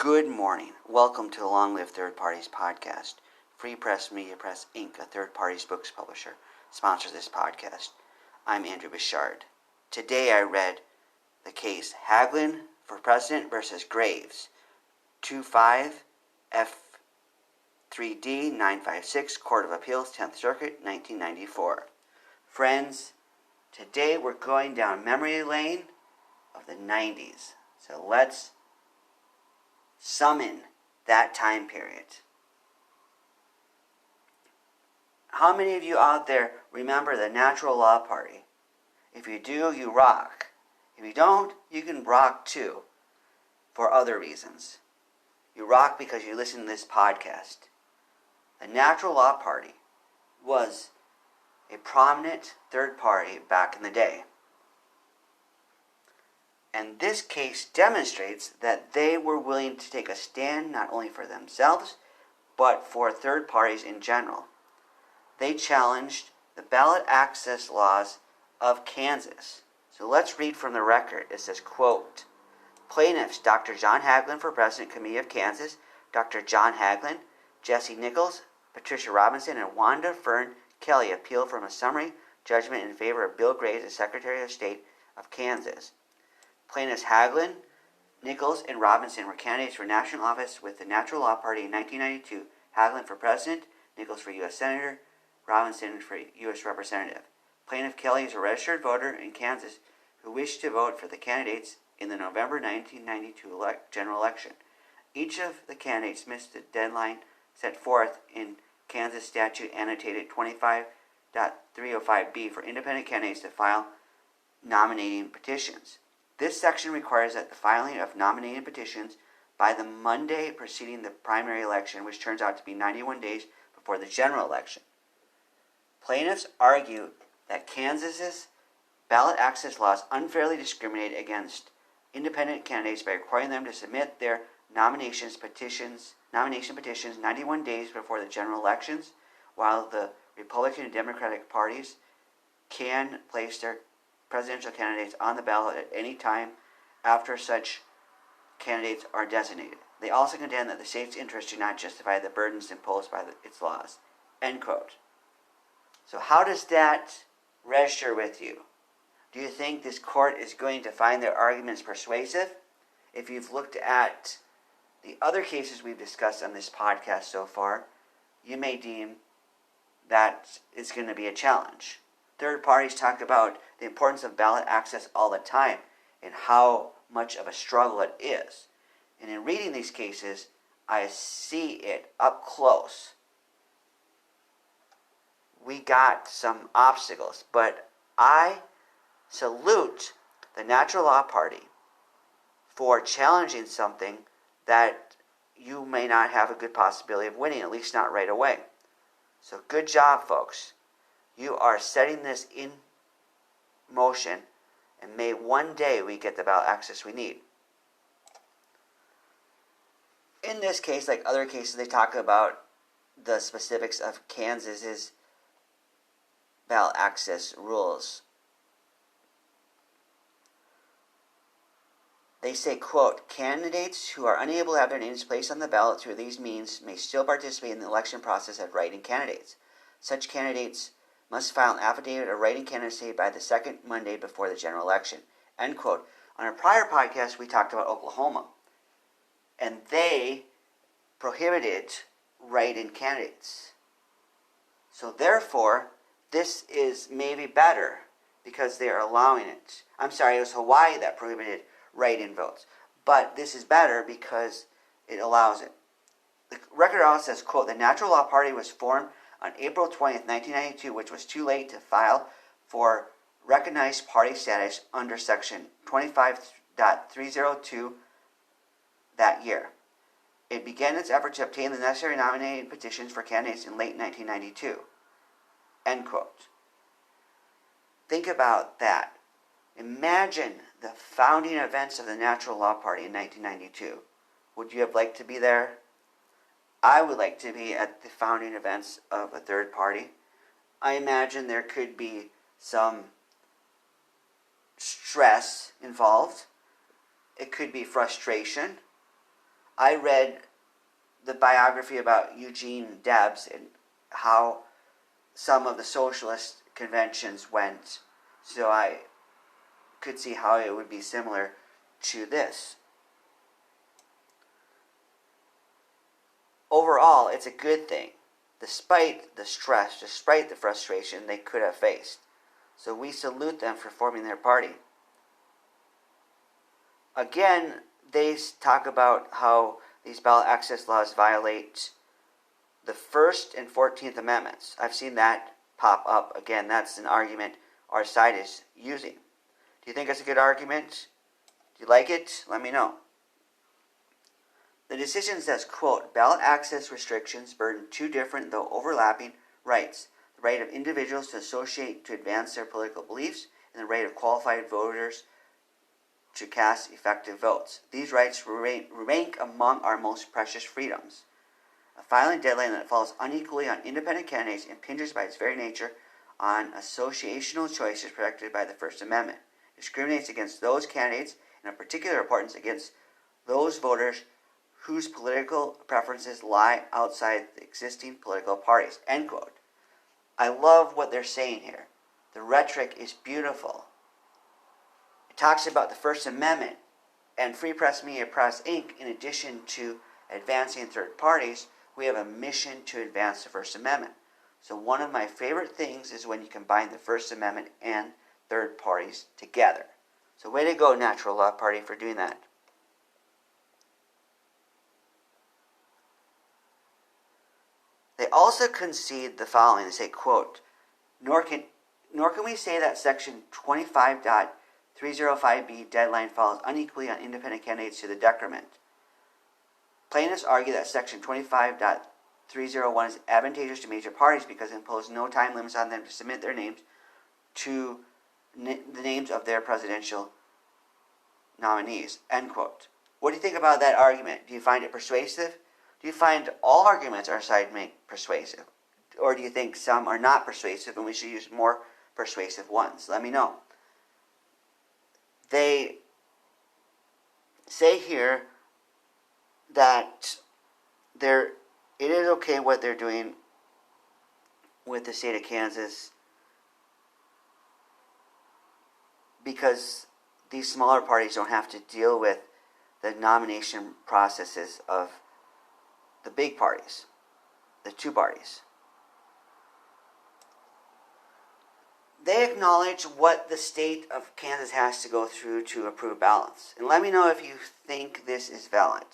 Good morning. Welcome to the Long Live Third Parties podcast. Free Press Media Press Inc., a third parties books publisher, sponsors this podcast. I'm Andrew Bouchard. Today I read the case Hagelin for President versus Graves, 25 F3D 956, Court of Appeals, 10th Circuit, 1994. Friends, today we're going down memory lane of the 90s. So let's summon that time period. How many of you out there remember the Natural Law Party? If you do, you rock. If you don't, you can rock too, for other reasons. You rock because you listen to this podcast. The Natural Law Party was a prominent third party back in the day. And this case demonstrates that they were willing to take a stand not only for themselves, but for third parties in general. They challenged the ballot access laws of Kansas. So let's read from the record. It says, quote, plaintiffs Dr. John Hagelin for President Committee of Kansas, Dr. John Hagelin, Jesse Nichols, Patricia Robinson, and Wanda Fern Kelly appealed from a summary judgment in favor of Bill Graves as Secretary of State of Kansas. Plaintiffs Hagelin, Nichols, and Robinson were candidates for national office with the Natural Law Party in 1992. Hagelin for President, Nichols for U.S. Senator, Robinson for U.S. Representative. Plaintiff Kelly is a registered voter in Kansas who wished to vote for the candidates in the November 1992 general election. Each of the candidates missed the deadline set forth in Kansas statute annotated 25.305b for independent candidates to file nominating petitions. This section requires that the filing of nominating petitions by the Monday preceding the primary election, which turns out to be 91 days before the general election. Plaintiffs argue that Kansas's ballot access laws unfairly discriminate against independent candidates by requiring them to submit their nomination petitions 91 days before the general elections, while the Republican and Democratic parties can place their presidential candidates on the ballot at any time after such candidates are designated. They also contend that the state's interests do not justify the burdens imposed by its laws. End quote. So how does that register with you? Do you think this court is going to find their arguments persuasive? If you've looked at the other cases we've discussed on this podcast so far, you may deem that it's going to be a challenge. Third parties talk about the importance of ballot access all the time and how much of a struggle it is. And in reading these cases, I see it up close. We got some obstacles, but I salute the Natural Law Party for challenging something that you may not have a good possibility of winning, at least not right away. So good job, folks. You are setting this in motion, and may one day we get the ballot access we need. In this case, like other cases, they talk about the specifics of Kansas's ballot access rules. They say, quote, candidates who are unable to have their names placed on the ballot through these means may still participate in the election process as write-in candidates. Such candidates must file an affidavit of writing candidacy by the second Monday before the general election. End quote. On a prior podcast, we talked about Oklahoma, and they prohibited write-in candidates. So therefore, this is maybe better because they are allowing it. I'm sorry, it was Hawaii that prohibited write-in votes. But this is better because it allows it. The record also says, quote, the Natural Law Party was formed on April 20th, 1992, which was too late to file for recognized party status under Section 25.302 that year. It began its effort to obtain the necessary nominating petitions for candidates in late 1992. End quote. Think about that. Imagine the founding events of the Natural Law Party in 1992. Would you have liked to be there? I would like to be at the founding events of a third party. I imagine there could be some stress involved. It could be frustration. I read the biography about Eugene Debs and how some of the socialist conventions went, so I could see how it would be similar to this. Overall, it's a good thing, despite the stress, despite the frustration they could have faced. So we salute them for forming their party. Again, they talk about how these ballot access laws violate the First and 14th Amendments. I've seen that pop up. Again, that's an argument our side is using. Do you think it's a good argument? Do you like it? Let me know. The decision says, quote, ballot access restrictions burden two different, though overlapping, rights. The right of individuals to associate to advance their political beliefs, and the right of qualified voters to cast effective votes. These rights rank among our most precious freedoms. A filing deadline that falls unequally on independent candidates impinges by its very nature on associational choices protected by the First Amendment. It discriminates against those candidates, and of particular importance against those voters whose political preferences lie outside the existing political parties. End quote. I love what they're saying here. The rhetoric is beautiful. It talks about the First Amendment and Free Press Media Press Inc. In addition to advancing third parties, we have a mission to advance the First Amendment. So one of my favorite things is when you combine the First Amendment and third parties together. So way to go, Natural Law Party, for doing that. They also concede the following. They say, quote, nor can we say that Section 25.305b deadline falls unequally on independent candidates to the decrement. Plaintiffs argue that Section 25.301 is advantageous to major parties because it imposes no time limits on them to submit their names to the names of their presidential nominees. End quote. What do you think about that argument? Do you find it persuasive? Do you find all arguments our side make persuasive? Or do you think some are not persuasive and we should use more persuasive ones? Let me know. They say here that it is okay what they're doing with the state of Kansas because these smaller parties don't have to deal with the nomination processes of the big parties, the two parties. They acknowledge what the state of Kansas has to go through to approve ballots. And let me know if you think this is valid.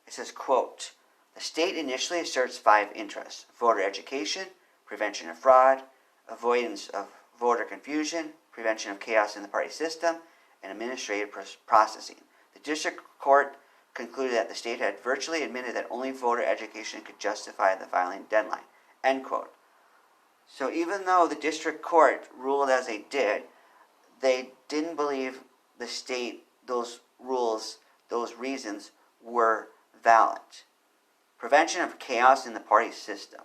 It says, quote, the state initially asserts 5 interests: voter education, prevention of fraud, avoidance of voter confusion, prevention of chaos in the party system, and administrative processing. The district court concluded that the state had virtually admitted that only voter education could justify the filing deadline. End quote. So even though the district court ruled as they did, they didn't believe the state, those rules, those reasons were valid. Prevention of chaos in the party system.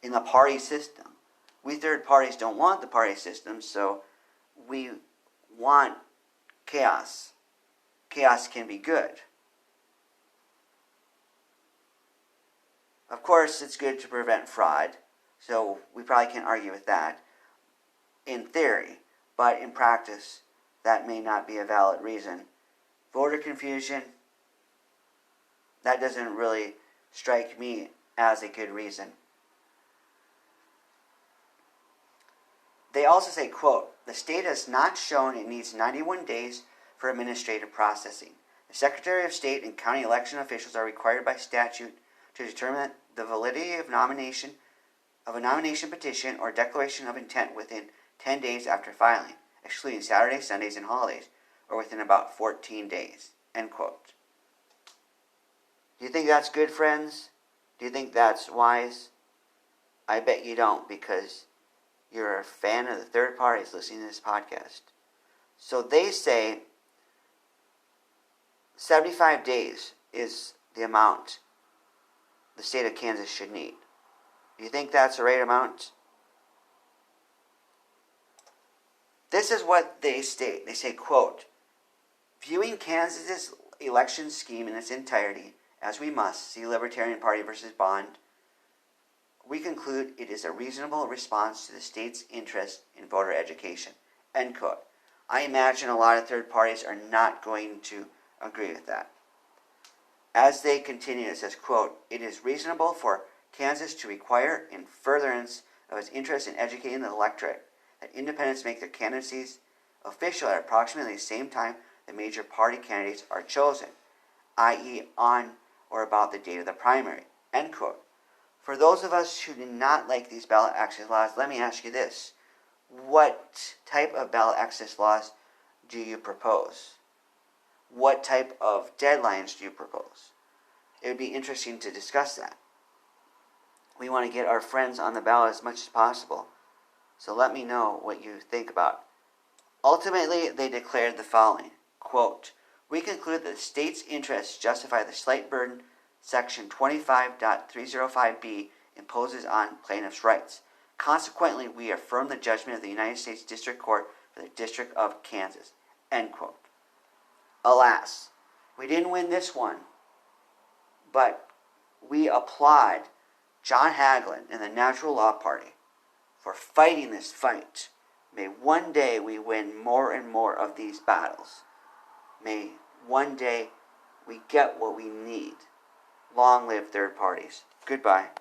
In the party system. We third parties don't want the party system, so we want chaos. Chaos can be good. Of course, it's good to prevent fraud, so we probably can't argue with that in theory, but in practice, that may not be a valid reason. Voter confusion, that doesn't really strike me as a good reason. They also say, quote, the state has not shown it needs 91 days for administrative processing. The Secretary of State and county election officials are required by statute to determine the validity of a nomination petition or declaration of intent within 10 days after filing, excluding Saturdays, Sundays, and holidays, or within about 14 days. End quote. Do you think that's good, friends? Do you think that's wise? I bet you don't, because you're a fan of the third parties listening to this podcast. So they say 75 days is the amount the state of Kansas should need. Do you think that's the right amount? This is what they state. They say, quote, viewing Kansas's election scheme in its entirety, as we must, see Libertarian Party versus Bond, we conclude it is a reasonable response to the state's interest in voter education. End quote. I imagine a lot of third parties are not going to agree with that. As they continue, it says, quote, it is reasonable for Kansas to require, in furtherance of its interest in educating the electorate, that independents make their candidacies official at approximately the same time the major party candidates are chosen, i.e. on or about the date of the primary. End quote. For those of us who do not like these ballot access laws, let me ask you this. What type of ballot access laws do you propose? What type of deadlines do you propose? It would be interesting to discuss that. We want to get our friends on the ballot as much as possible. So let me know what you think about it. Ultimately, they declared the following, quote, we conclude that the state's interests justify the slight burden Section 25.305b imposes on plaintiffs' rights. Consequently, we affirm the judgment of the United States District Court for the District of Kansas. End quote. Alas, we didn't win this one, but we applaud John Hagelin and the Natural Law Party for fighting this fight. May one day we win more and more of these battles. May one day we get what we need. Long live third parties. Goodbye.